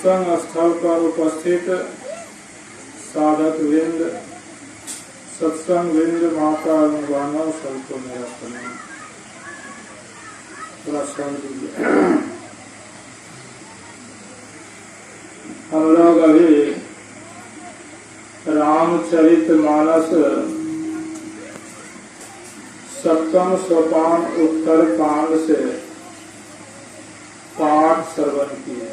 सत्संग स्थल पर उपस्थित साधक वृंद, सत्संग वृंद, माता मानव सबको मेरा प्रणाम। हम लोग अभी रामचरितमानस सप्तम सोपान उत्तर कांड से पाठ श्रवण किए।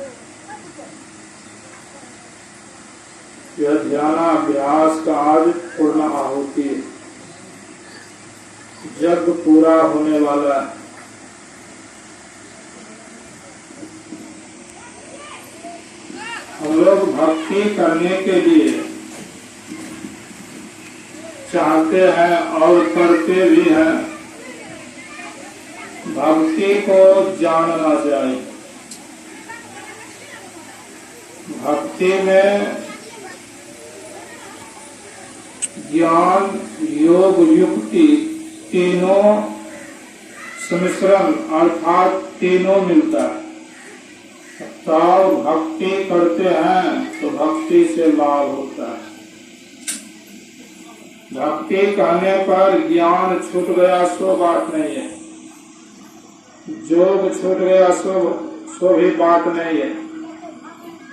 यह ध्यानाभ्यास का आज पूर्ण आहुति, जग पूरा होने वाला है। हम लोग भक्ति करने के लिए चाहते हैं और करते भी हैं। भक्ति को जानना चाहिए। भक्ति में ज्ञान, योग, युक्ति तीनों सम्मिश्रण अर्थात तीनों मिलता है। तब भक्ति करते हैं तो भक्ति से लाभ होता है। भक्ति कहने पर ज्ञान छूट गया सो बात नहीं है, योग छूट गया सो भी बात नहीं है।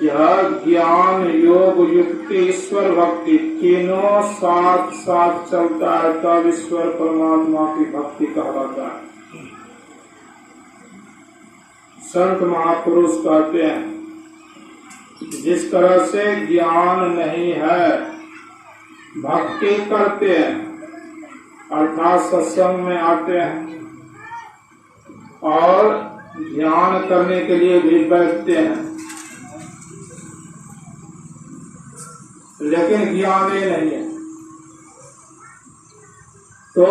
यह ज्ञान, योग, युक्ति, ईश्वर भक्ति तीनों साथ साथ चलता है, तब ईश्वर परमात्मा की भक्ति कहलाता है। संत महापुरुष कहते हैं, जिस तरह से ज्ञान नहीं है, भक्ति करते हैं अर्थात सत्संग में आते हैं और ध्यान करने के लिए भी बैठते हैं, लेकिन ज्ञान ही नहीं है, तो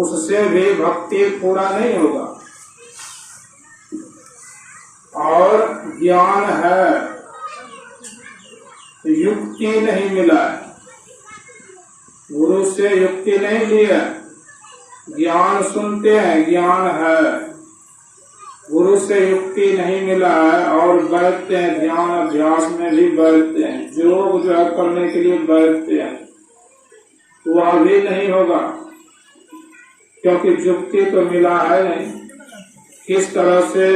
उससे भी भक्ति पूरा नहीं होगा। और ज्ञान है, युक्ति नहीं मिला है, गुरु से युक्ति नहीं ली है। ज्ञान सुनते हैं, ज्ञान है, गुरु से युक्ति नहीं मिला है और बैठते हैं, ध्यान अभ्यास में भी बैठते हैं, योग जो करने के लिए बैठते हैं, वह भी नहीं होगा, क्योंकि युक्ति तो मिला है नहीं। किस तरह से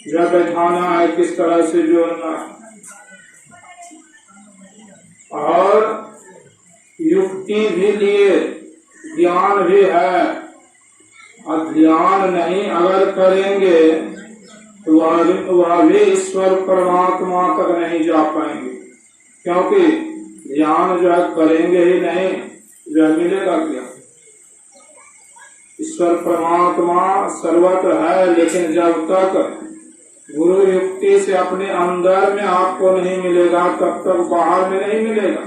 जब बैठाना है, किस तरह से जोड़ना है, और युक्ति भी लिए, ज्ञान भी है, और ध्यान नहीं अगर करेंगे तो वह भी ईश्वर परमात्मा तक नहीं जा पाएंगे, क्योंकि ध्यान जो है करेंगे ही नहीं, जो मिलेगा क्या? ईश्वर परमात्मा सर्वत्र है, लेकिन जब तक गुरु युक्ति से अपने अंदर में आपको नहीं मिलेगा, तब तक बाहर में नहीं मिलेगा।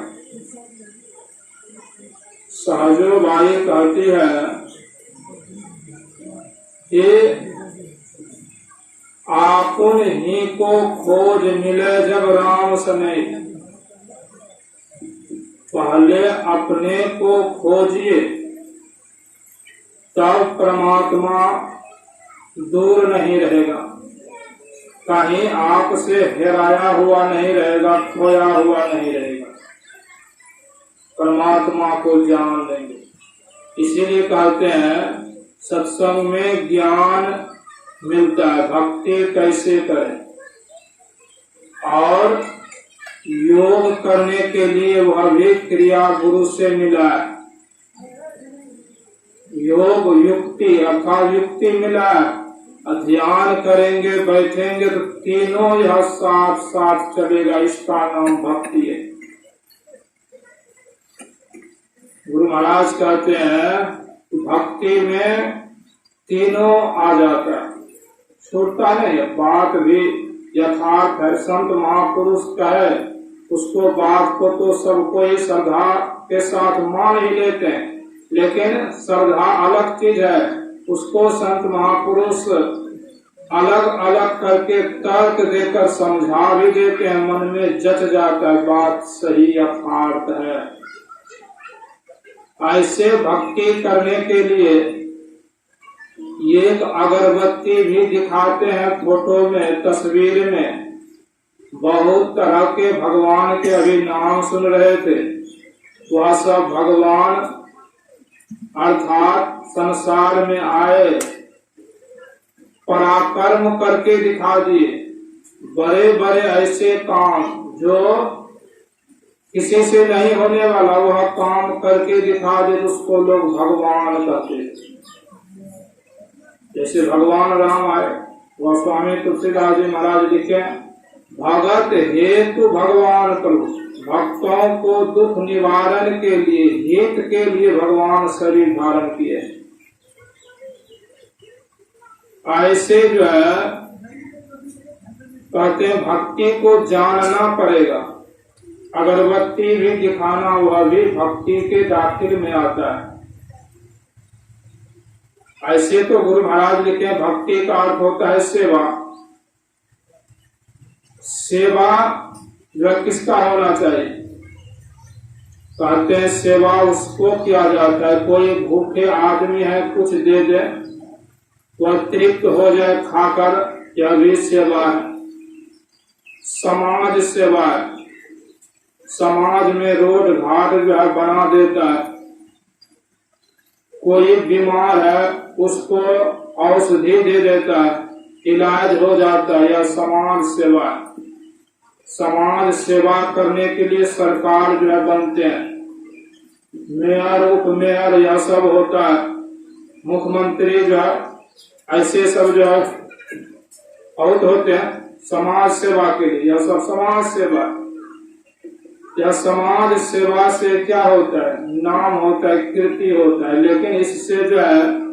सहजो बाई कहती है कि आपुन ही को खोज मिले जब राम सने, पहले अपने को खोजिए, तब परमात्मा दूर नहीं रहेगा, कहीं आपसे हेराया हुआ नहीं रहेगा, खोया हुआ नहीं रहेगा, परमात्मा को जान लेंगे। इसीलिए कहते हैं सत्संग में ज्ञान मिलता है, भक्ति कैसे करें, और योग करने के लिए वह भी क्रिया गुरु से मिला है। योग युक्ति अर्थात युक्ति मिला है, ध्यान करेंगे, बैठेंगे तो तीनों यह साथ साथ चलेगा, इसका नाम भक्ति है। गुरु महाराज कहते हैं भक्ति में तीनों आ जाता है, छूटता नहीं है। बात भी यथार्थ है, संत महापुरुष कहे उसको, बात को तो सबको ही श्रद्धा के साथ मान ही लेते हैं, लेकिन श्रद्धा अलग चीज है, उसको संत महापुरुष अलग अलग करके तर्क देकर समझा भी देते हैं, मन में जच जाता है बात सही यथार्थ है। ऐसे भक्ति करने के लिए एक अगरबत्ती भी दिखाते हैं फोटो में, तस्वीर में, बहुत तरह के भगवान के अभी नाम सुन रहे थे। वह सब भगवान अर्थात संसार में आए, पराक्रम करके दिखा दिए। बड़े बड़े ऐसे काम जो किसी से नहीं होने वाला, वह काम करके दिखा दे, उसको लोग भगवान कहते। जैसे भगवान राम आए, वह स्वामी तुलसीदास जी महाराज लिखे, भगत हेतु भगवान प्रभु, भक्तों को दुख निवारण के लिए, हित के लिए भगवान शरीर धारण किए। ऐसे जो है कहते हैं भक्ति को जानना पड़ेगा। अगरबत्ती भी दिखाना, वह भी भक्ति के दाखिल में आता है। ऐसे तो गुरु महाराज लिखे भक्ति का अर्थ होता है सेवा। सेवा जो किसका होना चाहिए? कहते हैं सेवा उसको किया जाता है, कोई भूखे आदमी है कुछ दे दे, वह तृप्त हो जाए खाकर, यह भी सेवा है। समाज सेवा है, समाज में रोड घाट जो है बना देता है। कोई बीमार है उसको औषधि दे देता है, इलाज हो जाता है, यह समाज सेवा है। समाज सेवा करने के लिए सरकार जो है बनते हैं, मेयर उप मेयर यह सब होता है, मुख्यमंत्री जो है, ऐसे सब जो है बहुत होते हैं समाज सेवा के लिए। यह सब समाज सेवा। यह समाज सेवा से क्या होता है? नाम होता है, कीर्ति होता है। लेकिन इससे जो है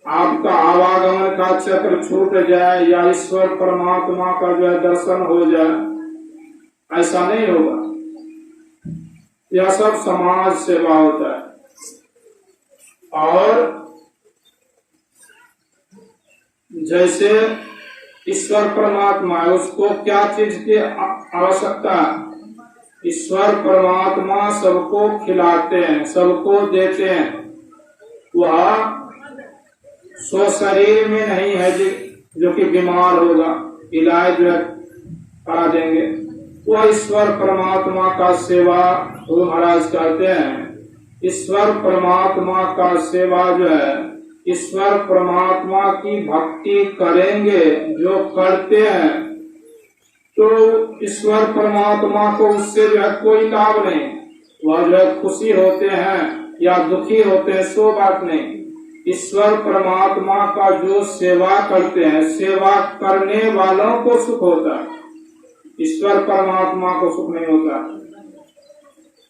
आपका आवागमन का चक्र छूट जाए या ईश्वर परमात्मा का जो है दर्शन हो जाए, ऐसा नहीं होगा। यह सब समाज सेवा होता है। और जैसे ईश्वर परमात्मा है, उसको क्या चीज की आवश्यकता है? ईश्वर परमात्मा सबको खिलाते हैं, सबको देते हैं। वह सो शरीर में नहीं है जो कि बीमार होगा, इलाज करा देंगे। वह ईश्वर परमात्मा का सेवा गुरु महाराज कहते हैं। ईश्वर परमात्मा का सेवा जो है, ईश्वर परमात्मा की भक्ति करेंगे जो करते हैं, तो ईश्वर परमात्मा को उससे जो है कोई लाभ नहीं। वह जो है खुशी होते हैं या दुखी होते हैं, सो बात नहीं। ईश्वर परमात्मा का जो सेवा करते हैं, सेवा करने वालों को सुख होता है, ईश्वर परमात्मा को सुख नहीं होता।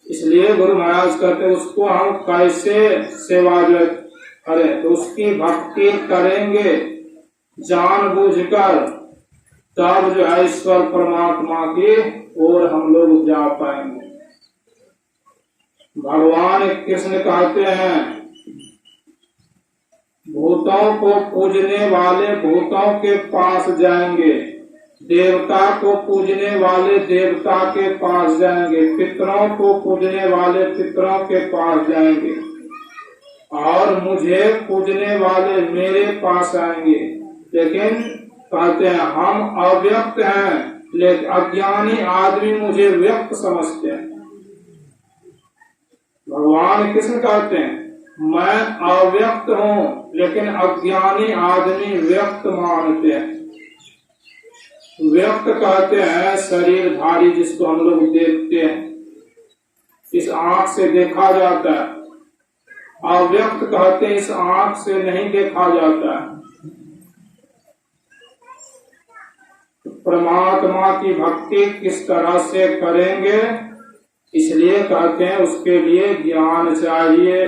इसलिए गुरु महाराज कहते उसको हम कैसे सेवा जो करें, तो उसकी भक्ति करेंगे जानबूझकर, तब जो है ईश्वर परमात्मा की ओर हम लोग जा पाएंगे। भगवान कृष्ण कहते हैं भूतों को पूजने वाले भूतों के पास जाएंगे, देवता को पूजने वाले देवता के पास जाएंगे, पितरों को पूजने वाले पितरों के पास जाएंगे, और मुझे पूजने वाले मेरे पास आएंगे। लेकिन कहते हैं हम अव्यक्त हैं, लेकिन अज्ञानी आदमी मुझे व्यक्त समझते हैं। भगवान कृष्ण कहते हैं मैं अव्यक्त हूँ, लेकिन अज्ञानी आदमी व्यक्त मानते हैं। व्यक्त कहते हैं शरीरधारी, जिसको हम लोग देखते हैं, इस आंख से देखा जाता है। अव्यक्त कहते हैं इस आंख से नहीं देखा जाता है। परमात्मा की भक्ति किस तरह से करेंगे, इसलिए कहते हैं उसके लिए ज्ञान चाहिए,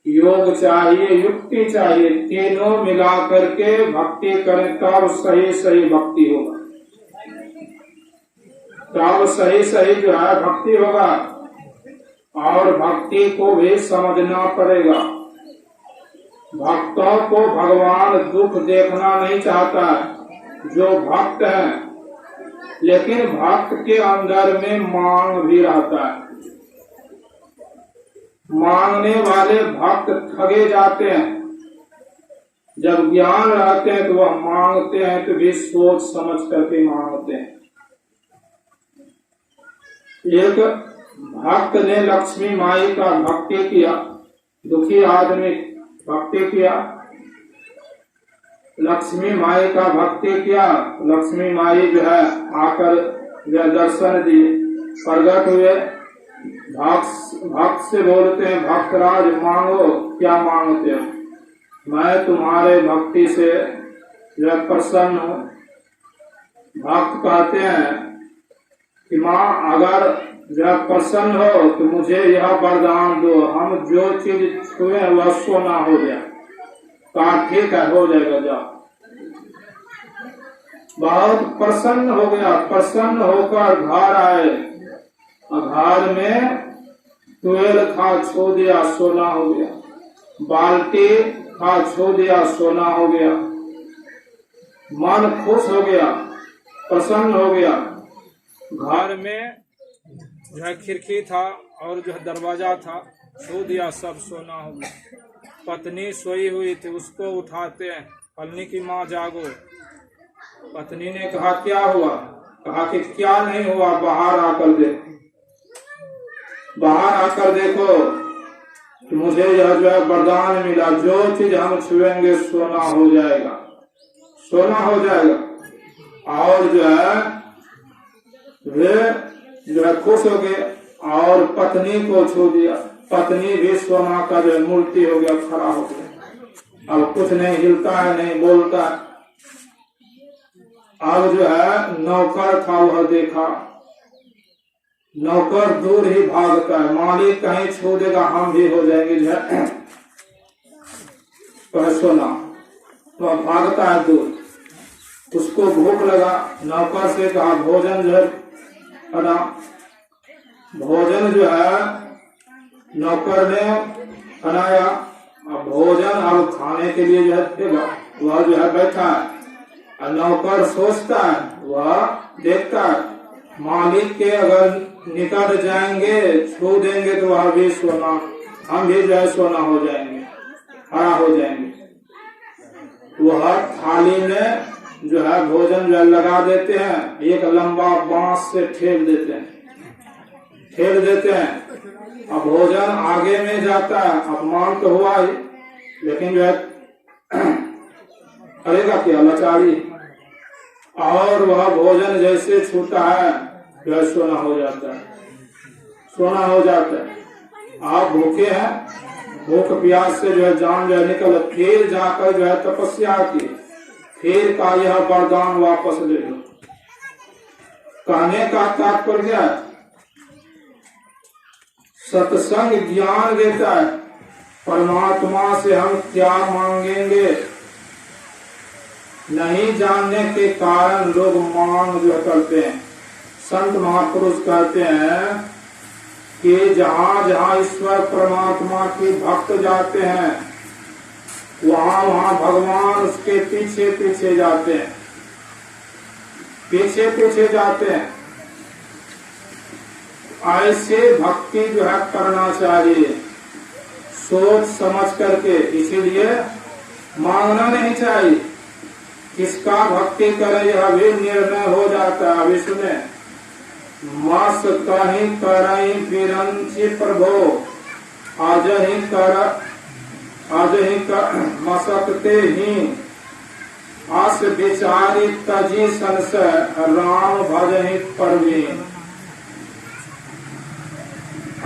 योग चाहिए, युक्ति चाहिए। तीनों मिला करके भक्ति करें तब सही सही भक्ति होगा, तब सही सही जो है भक्ति होगा। और भक्ति को भी समझना पड़ेगा। भक्तों को भगवान दुख देखना नहीं चाहता है, जो भक्त है, लेकिन भक्त के अंदर में मांग भी रहता है। मांगने वाले भक्त ठगे जाते हैं। जब ज्ञान रहते हैं तो वह मांगते हैं तो भी सोच समझ करके मांगते हैं। एक भक्त ने लक्ष्मी माई का भक्ति किया, दुखी आदमी भक्ति किया, लक्ष्मी माई का भक्ति किया। लक्ष्मी माई जो है आकर दर्शन दिए, प्रकट हुए, भक्त से बोलते हैं, भक्तराज मांगो, क्या मांगते हो? मैं तुम्हारे भक्ति से जो है प्रसन्न हूँ। भक्त कहते हैं कि माँ अगर जब प्रसन्न हो तो मुझे यह वरदान दो, हम जो चीज छुए वह सोना हो जाए। कहा ठीक है, हो जाएगा, जाओ। बहुत प्रसन्न हो गया, प्रसन्न होकर घर आए, घर में तुएल था, छो दिया, सोना हो गया। बाल्टी था, छो दिया, सोना हो गया। मन खुश हो गया, प्रसन्न हो गया। घर में जो है खिड़की था और जो है दरवाजा था, छू दिया, सब सोना हो गया। पत्नी सोई हुई थी, उसको उठाते हैं, पत्नी की माँ जागो। पत्नी ने कहा क्या हुआ? कहा कि क्या नहीं हुआ, बाहर आकर देखो, बाहर आकर देखो कि मुझे यह जो है वरदान मिला, जो चीज हम छुएंगे सोना हो जाएगा, सोना हो जाएगा। और जो है वे जो है खुश हो गए और पत्नी को छू दिया। पत्नी भी सोना का जो मूर्ति हो गया, खड़ा हो गया। अब कुछ नहीं हिलता है, नहीं बोलता है। अब जो है नौकर था, वह देखा, नौकर दूर ही भागता है, मालिक कहीं छू देगा हम भी हो जाएंगे जो है तो सोना, तो भागता है दूर। उसको भूख लगा, नौकर से कहा भोजन जो है बना। भोजन जो है नौकर ने बनाया, अब भोजन अब खाने के लिए जो है देगा, वह जो है बैठा है। और नौकर सोचता है, वह देखता है, मालिक के अगर निकट जाएंगे, छू देंगे तो वह भी सोना, हम भी जो है सोना हो जाएंगे, खड़ा हो जाएंगे। वह थाली में जो है भोजन जो है लगा देते हैं, एक लंबा बांस से ठेल देते हैं। अब भोजन आगे में जाता है, अपमान तो हुआ ही, लेकिन जो है करेगा क्या, लाचारी। और वह भोजन जैसे छूटा है जो है सोना हो जाता है, सोना हो जाता है। आप भूखे हैं, भूख प्यास से जो है जान जो है निकल, फिर जाकर जो है तपस्या की, फिर का यह वरदान वापस ले लो। कहने का तात्पर्य सत्संग ज्ञान देता है। परमात्मा से हम क्या मांगेंगे, नहीं जानने के कारण लोग मांग जो करते हैं। संत महापुरुष कहते हैं कि जहाँ जहाँ ईश्वर परमात्मा की भक्त जाते हैं, वहाँ वहाँ भगवान उसके पीछे पीछे जाते हैं, पीछे पीछे जाते हैं। ऐसे भक्ति जो है करना चाहिए, सोच समझ करके। इसीलिए मांगना नहीं चाहिए, किसका भक्ति करे यह भी निर्णय हो जाता है। अभी सुने, मस कहीं करई बिरंची प्रभो, आज ही कर मसकते ही, आस विचारी तजी संशय, राम भजहि परवीन।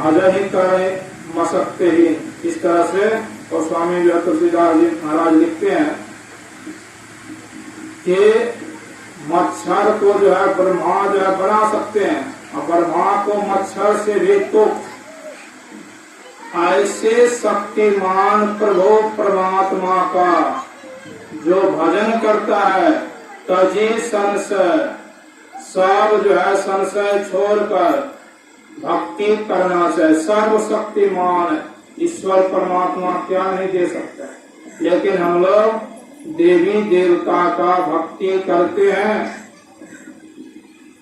आज ही करे मसकते ही, इस तरह से और स्वामी जो तुलसीदास जी महाराज लिखते हैं कि मच्छर को जो है ब्रह्मा जो है बना सकते हैं, और ब्रह्मा को मच्छर से भी तो ऐसे शक्तिमान प्रभु परमात्मा का जो भजन करता है, तजी संशय, सब जो है संशय छोड़कर भक्ति करना चाहिए। सर्वशक्तिमान ईश्वर परमात्मा क्या नहीं दे सकता है, लेकिन हम लोग देवी देवता का भक्ति करते हैं।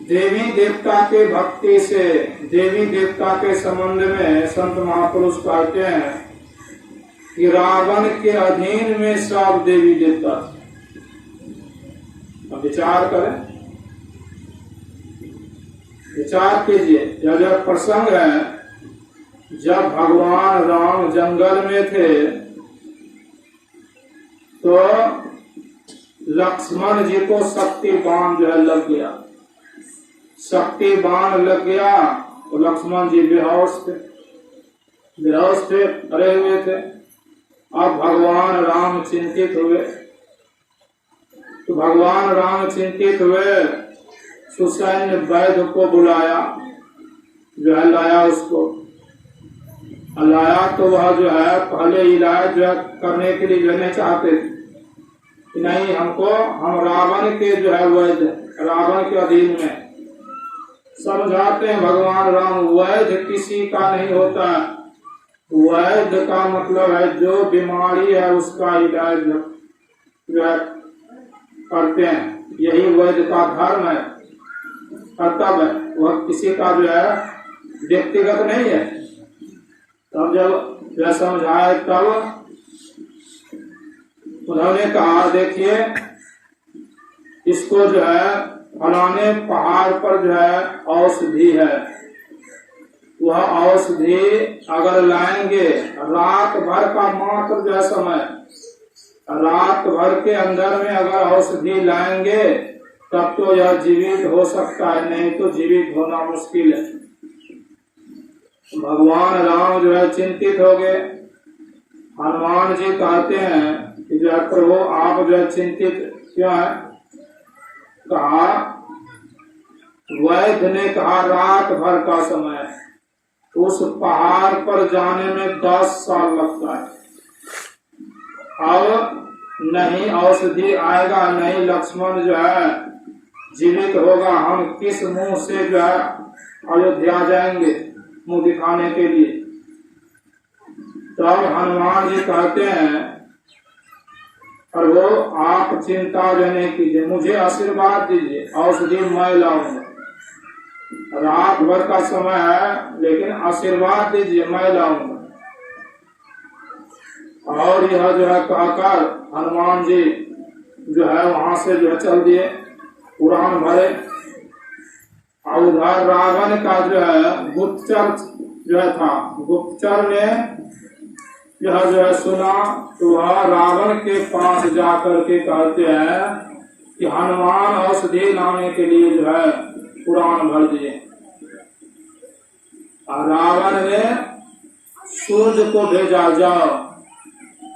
देवी देवता के भक्ति से, देवी देवता के संबंध में संत महापुरुष कहते हैं कि रावण के अधीन में सब देवी देवता। अब विचार करें, विचार कीजिए, यह जो प्रसंग है, जब भगवान राम जंगल में थे तो लक्ष्मण जी को शक्ति बाण जो है लग गया। शक्ति बाण लग गया तो लक्ष्मण जी बेहोश थे, पड़े हुए थे। अब भगवान राम चिंतित हुए, तो भगवान राम चिंतित हुए, सुसैन्य वैद्य को बुलाया, जो है लाया उसको, लाया तो वह जो है पहले इलाज जो है करने के लिए लेने चाहते थे कि नहीं, हमको, हम रावण के जो है वैद्य, रावण के अधीन में। समझाते हैं भगवान राम, वैद्य किसी का नहीं होता है। वैद्य का मतलब है जो बीमारी है उसका इलाज जो है करते हैं, यही वैद्य का धर्म है, कर्तव्य है। वह किसी का जो है व्यक्तिगत नहीं है। तब जब यह समझाए तब उन्होंने कहा, देखिए इसको जो है फलाने पहाड़ पर जो है औषधि है, वह औषधि अगर लाएंगे, रात भर का मात्र जो है समय, रात भर के अंदर में अगर औषधि लाएंगे तब तो यह जीवित हो सकता है, नहीं तो जीवित होना मुश्किल है। भगवान राम जो है चिंतित हो गए। हनुमान जी कहते हैं कि जो है प्रभु आप जो है चिंतित क्यों है? कहा, वैद्य ने कहा रात भर का समय, उस पहाड़ पर जाने में 10 साल लगता है। अब नहीं औषधि आएगा, नहीं लक्ष्मण जो है जीवित होगा, हम किस मुंह से जो है अयोध्या जाएंगे मुंह दिखाने के लिए? तब हनुमान जी कहते हैं, प्रभु आप चिंता जो नहीं कीजिए, मुझे आशीर्वाद दीजिए, औषधि मैं लाऊंगा। रात भर का समय है लेकिन आशीर्वाद दीजिए, मैं लाऊंगा। और यह जो है कहकर हनुमान जी जो है वहां से जो है चल दिए, उड़ान भरे। और उधर रावण का जो है गुप्तचर जो है था, गुप्तचर ने यह जो है सुना तो वह रावण के पास जाकर के कहते हैं कि हनुमान औषधि लाने के लिए जो है उड़ान भर दिए। और रावण ने सूर्य को भेजा, जाओ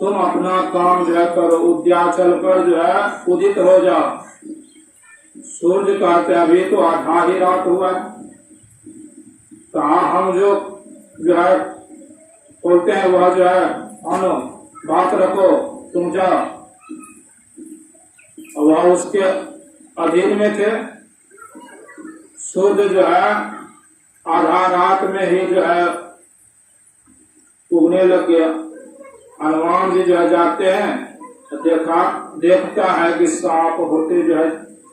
तुम अपना काम जो है करो, उद्याचल पर जो है उदित हो जाओ। सूर्य कहते अभी तो आधा ही रात हुआ है, कहा हम जो है बोलते हैं वह जो है मानो बात रखो, तुम जाओ। वह उसके अधीन में थे। सूर्य जो है आधा रात में ही जो है उगने लग गया। हनुमान जी जो है जाते हैं, देखता है कि सांप होते जो है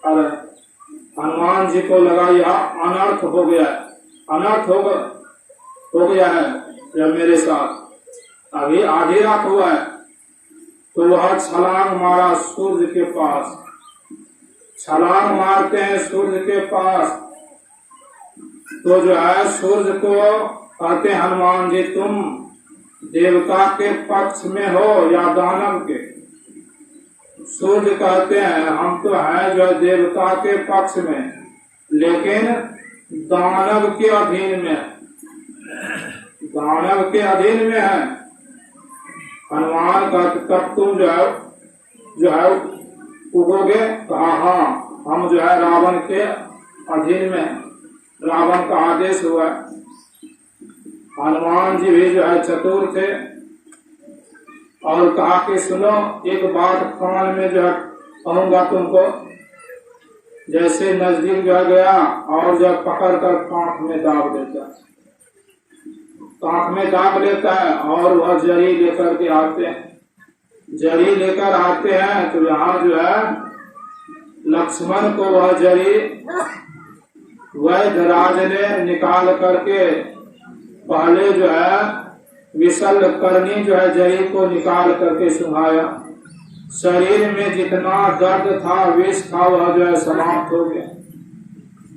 आ रहे। हनुमान जी को लगा यह अनर्थ हो गया है, अनर्थ हो गया है जब मेरे साथ, अभी आधी रात हुआ है। तो वह छलांग मारा सूर्य के पास, छलांग मारते हैं सूर्य के पास। तो जो है सूर्य को कहते हैं, हनुमान जी तुम देवता के पक्ष में हो या दानव के? सूर्य कहते हैं हम तो हैं जो देवता के पक्ष में, लेकिन दानव के अधीन में, दानव के अधीन में है। हनुमान कहते तब तुम जो है उगोगे? कहा हाँ, हम जो है रावण के अधीन में, रावण का आदेश हुआ। हनुमान जी भी जो है चतुर थे और कहा कि सुनो एक बात कान में जो है कहूंगा तुमको। जैसे नजदीक जो गया और जब पकड़ कर कांख में दाब देता, कांख में दाब लेता है और वह जरी लेकर के आते हैं, जरी लेकर आते हैं। तो यहाँ जो है लक्ष्मण को वह जरी वैद्यराज ने निकाल करके पहले जो है विशल करनी जो है जरी को निकाल करके सुंघाया। शरीर में जितना दर्द था, विष था, वह जो है समाप्त हो गया,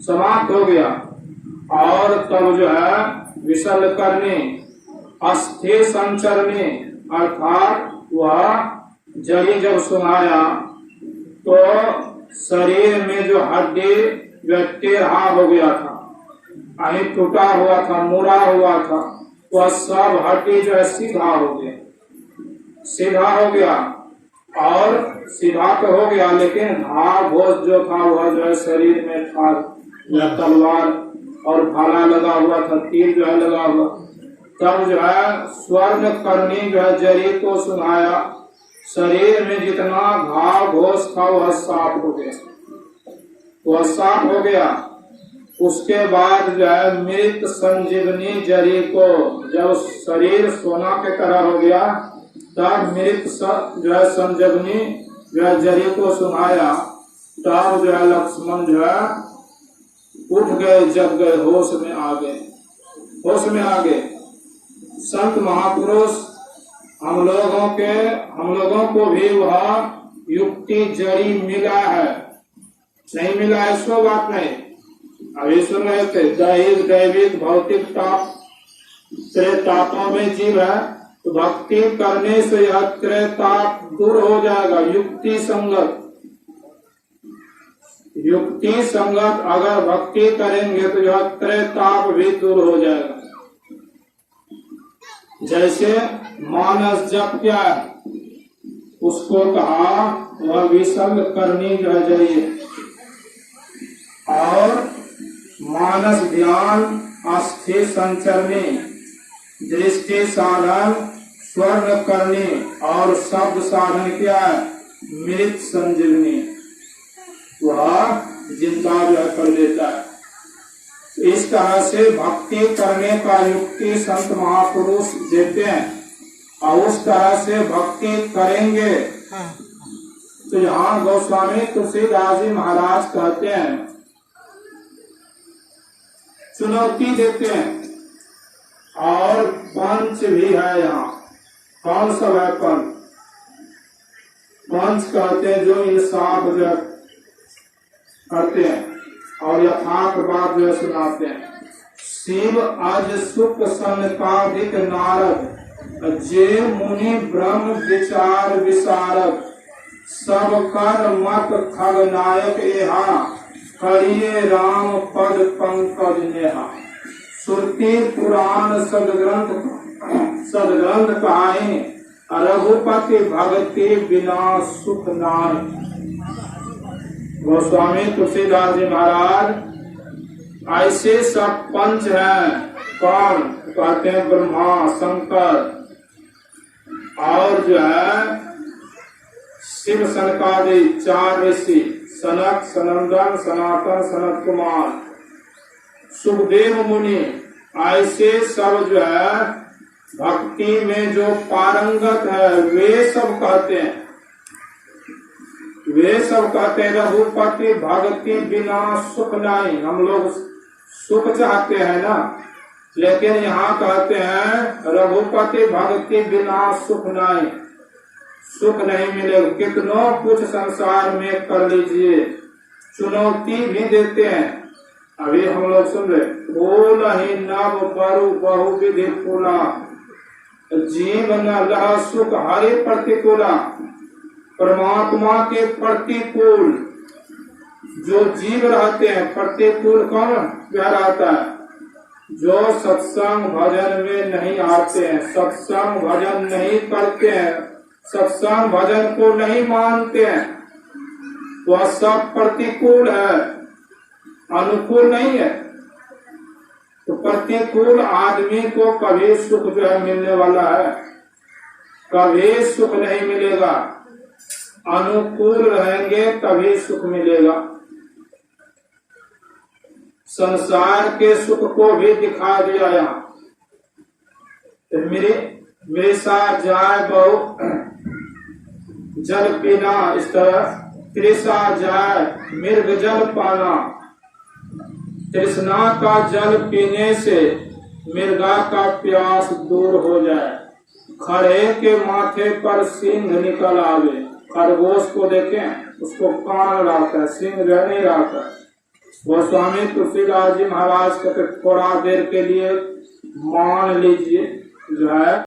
समाप्त हो गया। और तब जो है विसल करने, अस्थि संचरने, अर्थात वह जरी जब सुनाया तो शरीर में जो हड्डी जो टेढ़ा हो गया था, कहीं टूटा हुआ था, मुड़ा हुआ था, वह सब हड्डी जो है सीधा हो गया, सीधा हो गया। और सीधा तो हो गया, लेकिन घाव घोष जो था वह जो है शरीर में था, तलवार और भाला लगा हुआ था, तीर जो है लगा हुआ। तब जो है स्वर्ण करनी जो है जरी को सुनाया, शरीर में जितना घाव घोष था वह साफ हो गया, वह साफ हो गया। उसके बाद जो है मृत संजीवनी जरी को, जब शरीर सोना के तरह हो गया तब मृत जो है संजीवनी जो है जरी को सुनाया। तब जो है लक्ष्मण जो है उठ गए, जग गए, होश में आ गए, होश में आ गए। संत महापुरुष हम लोगों को भी वह युक्ति जड़ी मिला है, नहीं मिला है सो बात नहीं। अभी सुन रहे थे दैहिक दैविक भौतिक ताप त्रेतापों में जीव है, तो भक्ति करने से यह त्रेताप दूर हो जाएगा। युक्ति संगत अगर भक्ति करेंगे तो यह त्रेताप भी दूर हो जाएगा। जैसे मानस जप क्या है, उसको कहा वह विसर्ग करनी जो चाहिए, और मानस ध्यान अस्थि संचरनी, दृष्टि साधन स्वर्ण करनी, और शब्द साधन क्या है, मृत संजीवनी, वह जिंदा जो है कर देता है। इस तरह से भक्ति करने का युक्ति संत महापुरुष देते हैं, और उस तरह से भक्ति करेंगे। तो यहाँ गोस्वामी तुलसीदास जी महाराज कहते हैं, चुनौती देते हैं। और पंच भी है यहाँ, कौन सब है पंच? पंच कहते हैं जो इंसाफ जो करते हैं और यथार्थ बात जो सुनाते हैं। शिव अज सुख सनकादिक नारद, जे मुनि ब्रह्म विचार विशारद, सब कर मत खगनायक एहा, करिए राम पद पंकज नेहा। श्रुति पुराण सदग्रंथ कहाई, रघुपति भक्ति बिना सुख नाई। गोस्वामी तुलसीदास जी महाराज ऐसे सब पंच हैं। कौन कहते हैं? ब्रह्मा, शंकर, और जो है शिव सनकादि चार ऋषि, सनक, सनंदन, सनातन, सनत कुमार, सुखदेव मुनि, ऐसे सब जो है भक्ति में जो पारंगत है वे सब कहते हैं, रघुपति भक्ति बिना सुख नहीं। हम लोग सुख चाहते हैं ना, लेकिन यहाँ कहते हैं रघुपति भक्ति बिना सुख नहीं, सुख नहीं मिलेगा। कितनों कुछ संसार में कर लीजिए, चुनौती भी देते हैं। अभी हम लोग सुन रहे, बोल ही नव बरु बहुविधि फूला, जीवन लह सुख हरि प्रतिकूला। परमात्मा के प्रतिकूल जो जीव रहते हैं, प्रतिकूल कौन रहता है? जो सत्संग भजन में नहीं आते हैं, सत्संग भजन नहीं करते हैं, सत्संग भजन को नहीं मानते हैं, वह सब प्रतिकूल है, अनुकूल नहीं है। तो प्रतिकूल आदमी को कभी सुख जो है मिलने वाला है? कभी सुख नहीं मिलेगा। अनुकूल रहेंगे तभी सुख मिलेगा। संसार के सुख को भी दिखा दिया यहाँ। तो मेरे साथ जाए बहु जल पीना, इस तरह तृषा जाए मृग जल पाना। तृष्णा का जल पीने से मृगा का प्यास दूर हो जाए। खड़े के माथे पर सिंह निकल आवे। खरगोश को देखें, उसको कान रहता है, सिंह नहीं रहता है। गोस्वामी तुलसीदास जी महाराज कहते थोड़ा देर के लिए मान लीजिए जो है